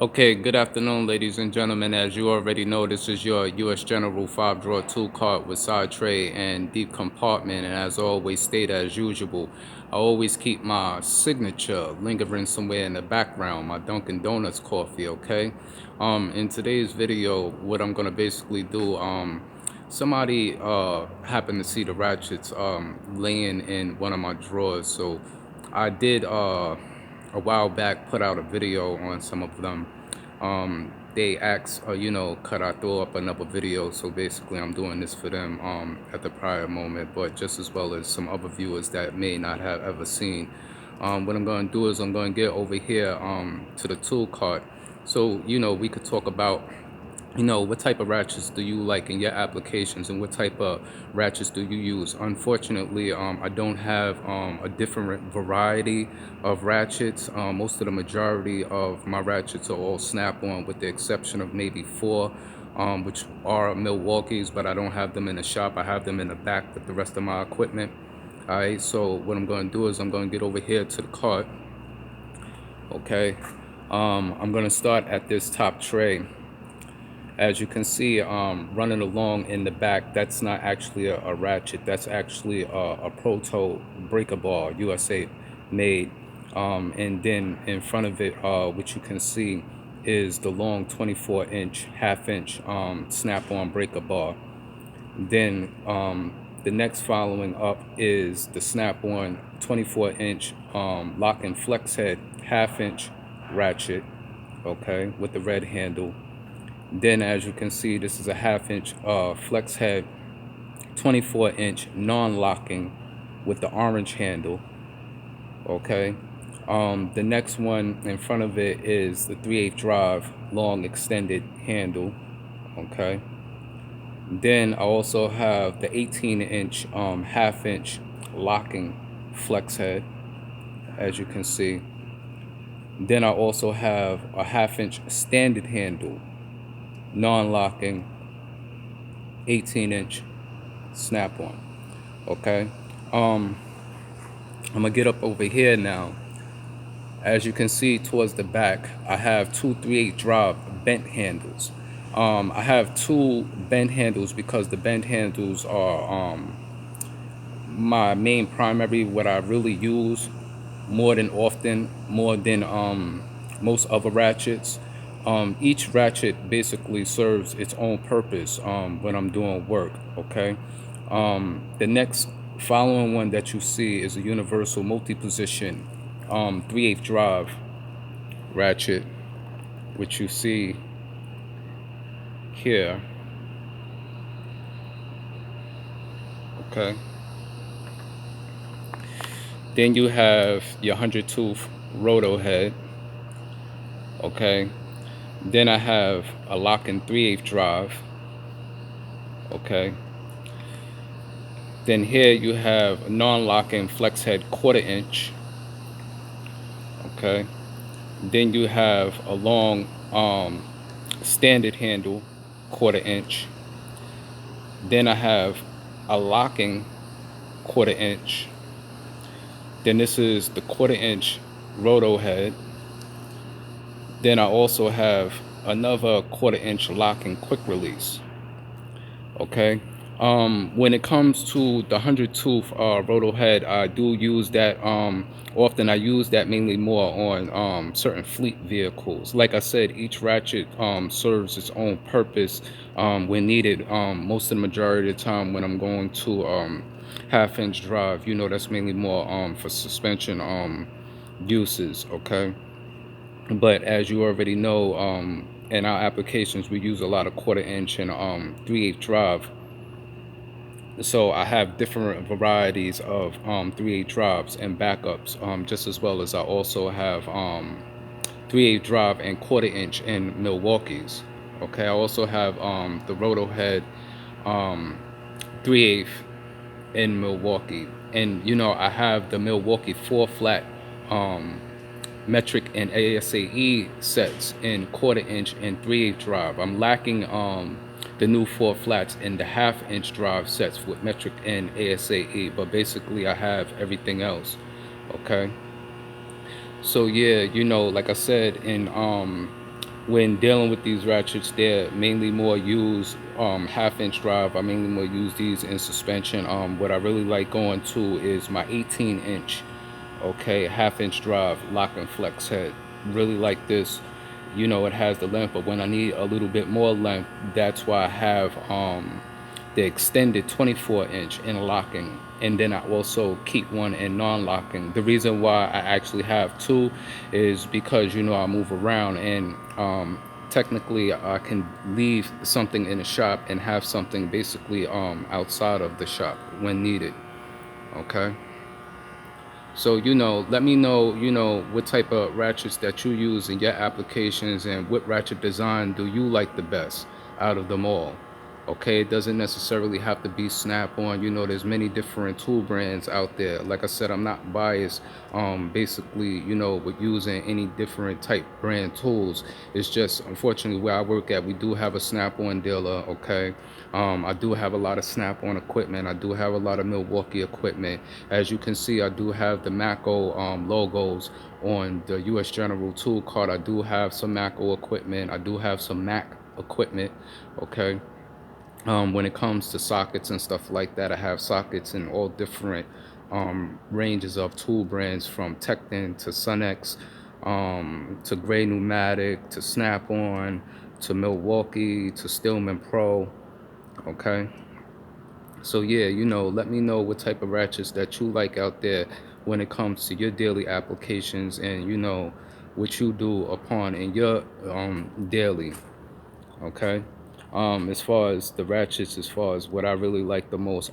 Okay, good afternoon, ladies and gentlemen. As you already know, this is your US General 5-drawer tool cart with side tray and deep compartment. And as always, state as usual, I always keep my signature lingering somewhere in the background, my Dunkin' Donuts coffee, okay? In today's video, what I'm gonna basically do, somebody happened to see the ratchets laying in one of my drawers. So I did a while back put out a video on some of them. They asked, could I throw up another video? So basically I'm doing this for them at the prior moment, but just as well as some other viewers that may not have ever seen. What I'm going to do is I'm going to get over here to the tool cart. So we could talk about what type of ratchets do you like in your applications, and what type of ratchets do you use. Unfortunately, I don't have a different variety of ratchets. Most of the majority of my ratchets are all snap-on, with the exception of maybe 4 which are Milwaukees, but I don't have them in the shop. I have them in the back with the rest of my equipment. All right, so what I'm going to do is I'm going to get over here to the cart. Okay, I'm going to start at this top tray. As you can see, running along in the back, that's not actually a ratchet. That's actually a proto breaker bar, USA made. And then in front of it, what you can see is the long 24-inch, half-inch snap-on breaker bar. Then the next following up is the snap-on 24-inch lock and flex head, half-inch ratchet, okay, with the red handle. Then, as you can see, this is a half-inch flex head, 24-inch non-locking with the orange handle. Okay. The next one in front of it is the 3/8 drive long extended handle. Okay. Then I also have the 18-inch half-inch locking flex head, as you can see. Then I also have a half-inch standard handle, non-locking, 18-inch snap-on. Okay, I'm gonna get up over here now. As you can see towards the back, I have two 3/8 drive bent handles. I have two bent handles because the bent handles are my main primary, what I really use more than most other ratchets. Each ratchet basically serves its own purpose when I'm doing work. Okay. The next following one that you see is a universal multi-position 3/8 drive ratchet, which you see here. Okay. Then you have your 100 tooth roto head. Okay. Then I have a lock and 3/8 drive. Okay. Then here you have a non-locking flex head 1/4 inch. Okay. Then you have a long standard handle 1/4 inch. Then I have a locking 1/4 inch. Then this is the 1/4 inch roto head. Then I also have another 1/4 inch locking quick release. Okay. When it comes to the 100 tooth roto head, I do use that often. I use that mainly more on certain fleet vehicles. Like I said, each ratchet serves its own purpose when needed. Most of the majority of the time when I'm going to half-inch drive, that's mainly more for suspension uses. Okay. But as you already know, in our applications, we use a lot of 1/4 inch and 3/8 drive. So I have different varieties of 3/8 drives and backups, just as well as I also have 3/8 drive and 1/4 inch in Milwaukee's. Okay, I also have the roto head 3/8 in Milwaukee, and I have the Milwaukee 4 flat metric and ASAE sets in 1/4 inch and 3/8 drive. I'm lacking the new 4 flats in the half-inch drive sets with metric and ASAE, but basically I have everything else. Okay. So yeah, like I said, in when dealing with these ratchets, they're mainly more used half-inch drive. I mainly more use these in suspension. What I really like going to is my 18-inch, okay, half-inch drive lock and flex head. Really like this. You know, it has the length, but when I need a little bit more length, that's why I have the extended 24-inch in locking, and then I also keep one in non-locking. The reason why I actually have two is because, you know, I move around, and technically I can leave something in the shop and have something basically outside of the shop when needed. Okay, so, you know, let me know, you know, what type of ratchets that you use in your applications, and what ratchet design do you like the best out of them all. Okay, it doesn't necessarily have to be Snap-on. You know, there's many different tool brands out there. Like I said, I'm not biased basically, you know, with using any different type brand tools. It's just, unfortunately, where I work at, we do have a Snap-on dealer. Okay, I do have a lot of Snap-on equipment. I do have a lot of Milwaukee equipment. As you can see, I do have the Mako logos on the US General tool card. I do have some Mako equipment. I do have some Mac equipment. Okay, when it comes to sockets and stuff like that, I have sockets in all different ranges of tool brands, from Tekton to Sunex, to Gray Pneumatic, to Snap-on, to Milwaukee, to Stillman Pro. Okay, so yeah, you know, let me know what type of ratchets that you like out there when it comes to your daily applications, and, you know, what you do upon in your daily. Okay, as far as the ratchets, as far as what I really like the most,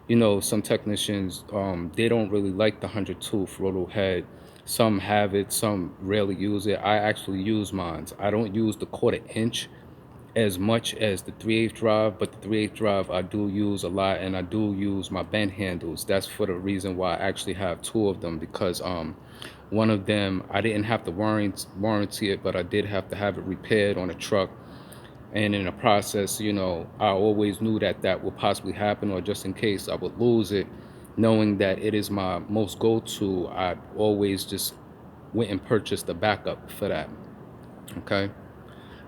you know, some technicians, they don't really like the 100 tooth roto head. Some have it, some rarely use it. I actually use mine. I don't use the 1/4 inch as much as the 3/8 drive, but the 3/8 drive I do use a lot, and I do use my bend handles. That's for the reason why I actually have two of them, because one of them I didn't have to warranty it, but I did have to have it repaired on a truck. And in the process, you know, I always knew that that would possibly happen, or just in case I would lose it, knowing that it is my most go-to, I always just went and purchased a backup for that. Okay.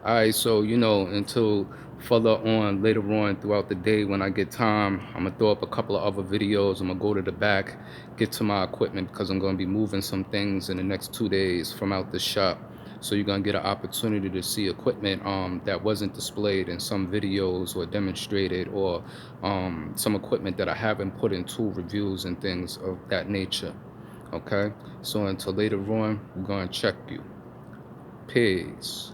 All right, so, you know, until further on later on throughout the day, when I get time, I'm gonna throw up a couple of other videos. I'm gonna go to the back, get to my equipment, because I'm gonna be moving some things in the next 2 days from out the shop. So you're gonna get an opportunity to see equipment that wasn't displayed in some videos or demonstrated, or some equipment that I haven't put in tool reviews and things of that nature. Okay, so until later on, we're gonna check you. Peace.